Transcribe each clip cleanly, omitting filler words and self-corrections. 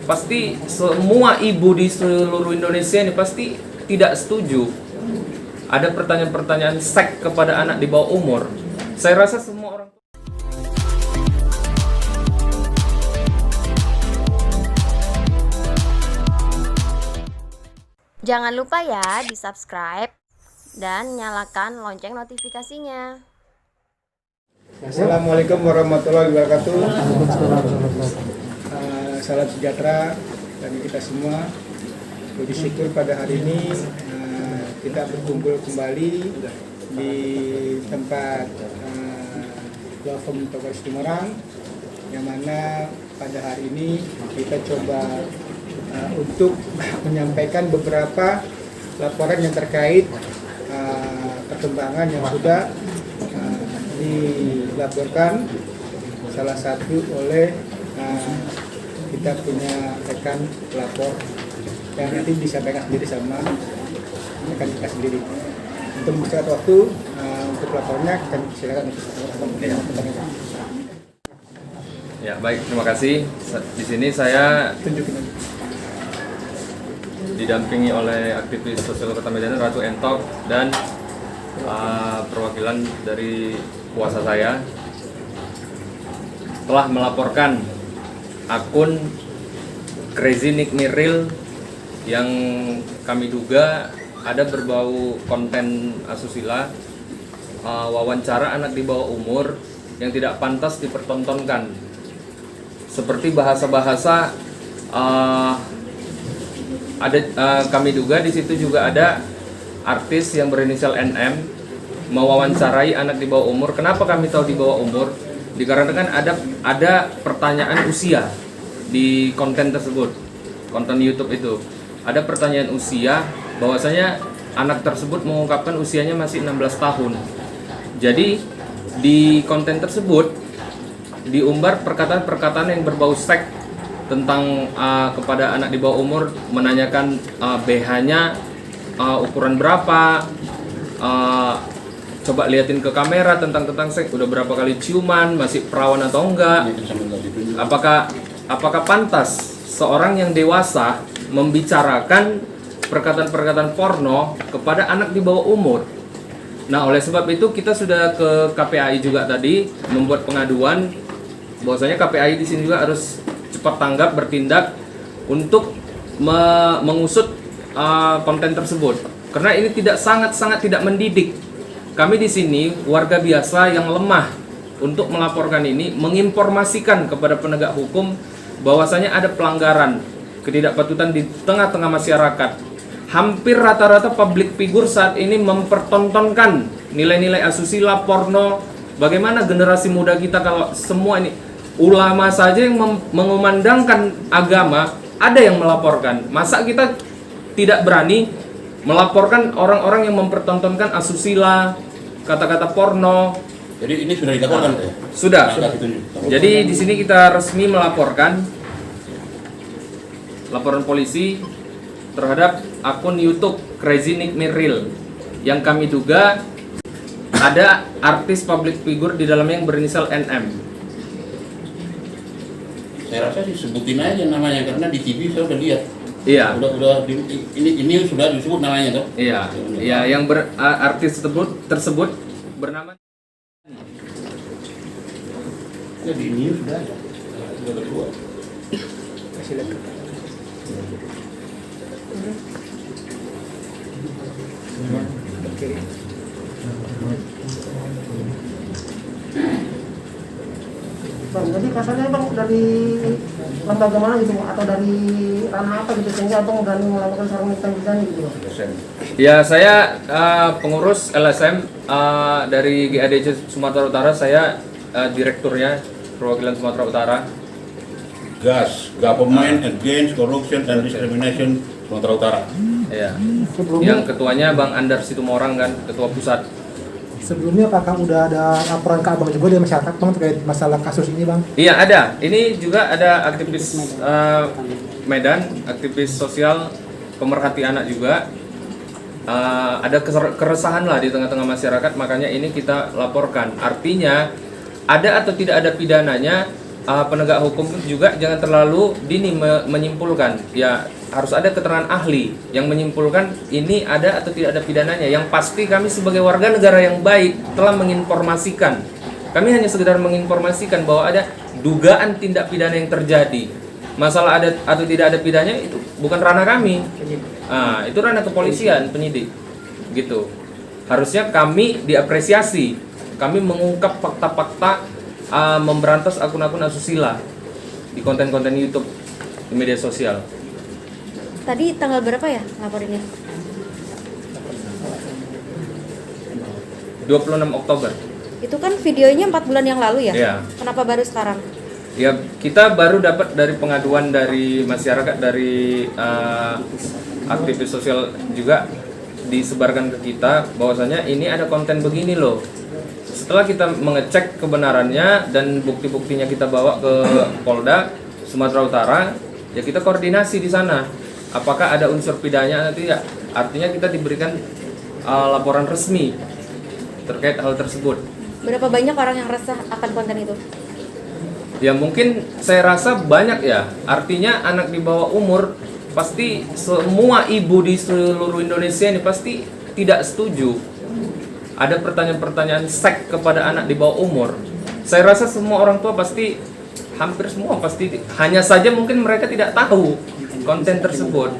pasti semua ibu di seluruh Indonesia ini pasti tidak setuju ada pertanyaan-pertanyaan seks kepada anak di bawah umur. Saya rasa semua orang. Jangan lupa ya di-subscribe dan nyalakan lonceng notifikasinya. Assalamualaikum warahmatullahi wabarakatuh. Salam sejahtera bagi kita semua. Puji syukur pada hari ini kita berkumpul kembali di tempat platform Toko Semarang, yang mana pada hari ini kita coba untuk menyampaikan beberapa laporan yang terkait perkembangan yang sudah dilaporkan, salah satu oleh kita punya rekan pelapor yang nanti disampaikan sendiri sama rekan kita sendiri. Untuk mempersingkat waktu, untuk lapornya kami silakan untuk Ya, baik, terima kasih. Di sini saya tunjukin. Didampingi oleh aktivis sosial Kota Medan Ratu Entok dan perwakilan dari kuasa saya telah melaporkan akun Crazy Nick Miril yang kami duga ada berbau konten asusila, wawancara anak di bawah umur yang tidak pantas dipertontonkan, seperti bahasa-bahasa kami duga di situ juga ada artis yang berinisial NM mewawancarai anak di bawah umur. Kenapa kami tahu di bawah umur? Dikarenakan ada pertanyaan usia di konten tersebut, konten YouTube itu. Ada pertanyaan usia, bahwasanya anak tersebut mengungkapkan usianya masih 16 tahun. Jadi di konten tersebut diumbar perkataan-perkataan yang berbau seks tentang kepada anak di bawah umur, menanyakan BH-nya ukuran berapa, coba liatin ke kamera tentang seks, udah berapa kali ciuman, masih perawan atau enggak, apakah pantas seorang yang dewasa membicarakan perkataan-perkataan porno kepada anak di bawah umur. Nah, oleh sebab itu kita sudah ke KPAI juga tadi membuat pengaduan bahwasanya KPAI di sini juga harus cepat tanggap bertindak untuk mengusut konten tersebut, karena ini sangat tidak mendidik. Kami di sini warga biasa yang lemah untuk melaporkan ini, menginformasikan kepada penegak hukum bahwasanya ada pelanggaran ketidakpatutan di tengah-tengah masyarakat. Hampir rata-rata public figure saat ini mempertontonkan nilai-nilai asusila, porno. Bagaimana generasi muda kita kalau semua ini ulama saja yang mengumandangkan agama ada yang melaporkan? Masa kita tidak berani melaporkan orang-orang yang mempertontonkan asusila, kata-kata porno? Jadi ini sudah dilaporkan ya? Sudah. Jadi di sini kita resmi melaporkan laporan polisi terhadap akun YouTube Crazy Nick Miril yang kami duga ada artis public figure di dalamnya yang berinisial NM. Saya rasa sih sebutin aja namanya, karena di TV saya udah lihat. Iya. Ini sudah disebut namanya toh? Iya. Iya, yang artis tersebut bernama. Ya, di ini sudah ada. Sudah keluar. Kasih lihat. Bang, jadi kasarnya bang dari lembaga mana gitu atau dari ranah apa gitu sehingga abang berani melakukan sarung tangan gitu bang? Ya, saya pengurus LSM dari GADC Sumatera Utara. Saya direkturnya perwakilan Sumatera Utara. GAS, Government Against Corruption and Discrimination Sumatera Utara. Ya. Yang ketuanya Bang Andar Situmorang kan, ketua pusat. Sebelumnya apakah udah ada laporan ke abang juga dari masyarakat bang terkait masalah kasus ini bang? Iya, ada. Ini juga ada aktivis Medan, aktivis sosial pemerhati anak juga. Ada keresahan lah di tengah-tengah masyarakat, makanya ini kita laporkan. Artinya ada atau tidak ada pidananya, penegak hukum juga jangan terlalu dini menyimpulkan. Ya harus ada keterangan ahli yang menyimpulkan ini ada atau tidak ada pidananya. Yang pasti kami sebagai warga negara yang baik telah menginformasikan. Kami hanya sekedar menginformasikan bahwa ada dugaan tindak pidana yang terjadi. Masalah ada atau tidak ada pidananya itu bukan ranah kami. Itu ranah kepolisian, penyidik. Gitu. Harusnya kami diapresiasi. Kami mengungkap fakta-fakta memberantas akun-akun asusila di konten-konten YouTube, di media sosial. Tadi tanggal berapa ya laporinnya? 26 Oktober. Itu kan videonya 4 bulan yang lalu ya? Iya. Kenapa baru sekarang? Ya, kita baru dapat dari pengaduan dari masyarakat, dari aktivis sosial juga disebarkan ke kita bahwasanya ini ada konten begini loh. Setelah kita mengecek kebenarannya dan bukti-buktinya kita bawa ke Polda Sumatera Utara, ya kita koordinasi di sana. Apakah ada unsur pidananya atau tidak? Artinya kita diberikan laporan resmi terkait hal tersebut. Berapa banyak orang yang resah akan konten itu? Ya mungkin saya rasa banyak ya. Artinya anak di bawah umur pasti semua ibu di seluruh Indonesia ini pasti tidak setuju. Ada pertanyaan-pertanyaan seks kepada anak di bawah umur. Saya rasa semua orang tua pasti, hampir semua pasti, hanya saja mungkin mereka tidak tahu konten tersebut.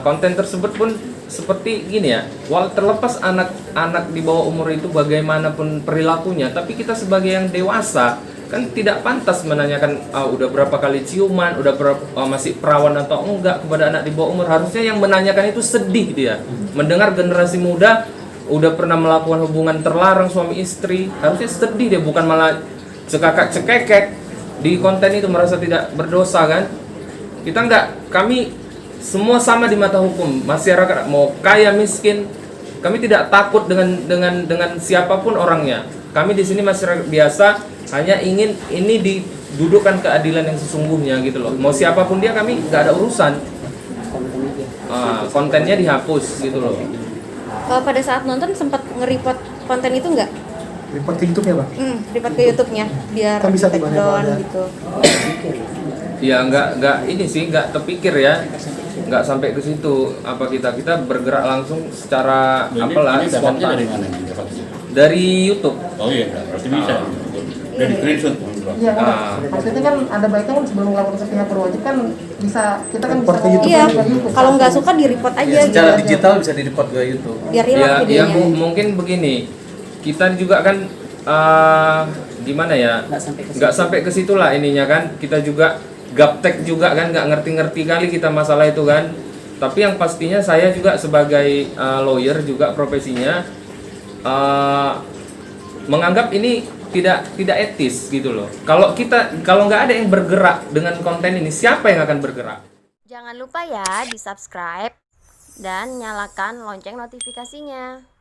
Konten tersebut pun seperti gini ya, walau terlepas anak-anak di bawah umur itu bagaimanapun perilakunya, tapi kita sebagai yang dewasa kan tidak pantas menanyakan udah berapa kali ciuman, udah masih perawan atau enggak kepada anak di bawah umur. Harusnya yang menanyakan itu sedih dia, mendengar generasi muda udah pernah melakukan hubungan terlarang suami istri, harusnya sedih dia, bukan malah cekakak-cekekek di konten itu merasa tidak berdosa kan. Kita enggak, kami semua sama di mata hukum, masyarakat mau kaya miskin, kami tidak takut dengan siapapun orangnya. Kami di sini masyarakat biasa hanya ingin ini didudukkan keadilan yang sesungguhnya gitu loh. Mau siapapun dia kami nggak ada urusan. Kontennya dihapus gitu loh. Pada saat nonton sempat nge-report konten itu nggak? Report ke YouTube ya Bang? Report ke YouTube-nya biar Kan bisa take dimana down ada. gitu. Ya nggak ini sih, nggak terpikir ya, nggak sampai ke situ. Apa kita bergerak langsung secara apalah Ini dapatnya spontan dari mana ini dapatnya? dari YouTube. Oh iya, berarti bisa. Dari screenshot. Iya kan, maksudnya kan ada baiknya kan sebelum melakukan ke pihak berwajib kan kita kan bisa Iya, kalau nggak suka di-report aja gitu. Secara digital bisa di-report ke YouTube. Biar hilang Ya videonya. mungkin begini, kita juga kan gimana ya, nggak sampai ke situ lah ininya kan. Kita juga gaptek juga kan, nggak ngerti-ngerti kali kita masalah itu kan. Tapi yang pastinya saya juga sebagai lawyer juga profesinya menganggap ini tidak etis gitu loh. Kalau nggak ada yang bergerak dengan konten ini, siapa yang akan bergerak? Jangan lupa ya di subscribe dan nyalakan lonceng notifikasinya.